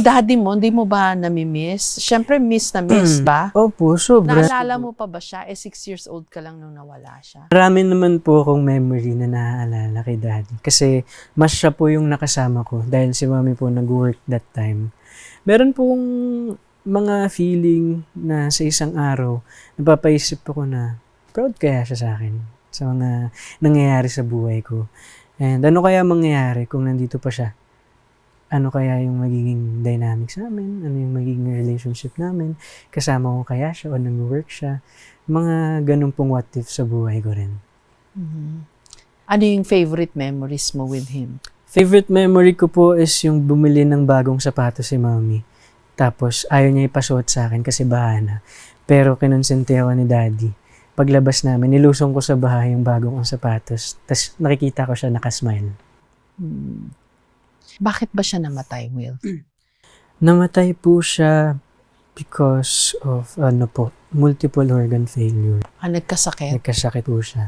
daddy mo, hindi mo ba nami-miss? Siyempre, miss na miss ba? Opo, sobra. Naalala mo pa ba siya? 6 years old ka lang nung nawala siya. Marami naman po akong memory na naaalala kay daddy. Kasi mas siya po yung nakasama ko dahil si mami po nag-work that time. Meron pong mga feeling na sa isang araw, napapaisip ako na proud kaya siya sa akin sa mga nangyayari sa buhay ko. And ano kaya mangyayari kung nandito pa siya? Ano kaya yung magiging dynamics namin? Ano yung magiging relationship namin? Kasama ko kaya siya o nag-work siya? Mga ganun pong what if sa buhay ko rin. Ano yung favorite memories mo with him? Favorite memory ko po is yung bumili ng bagong sapatos si mami. Tapos ayaw niya ipasuot sa akin kasi baha na. Pero kinonsente ako ni daddy. Paglabas namin, nilusong ko sa bahay yung bagong sapatos. Tapos nakikita ko siya nakasmile. Bakit ba siya namatay, Will? Namatay po siya because of multiple organ failure. Nagkasakit? Nagkasakit po siya.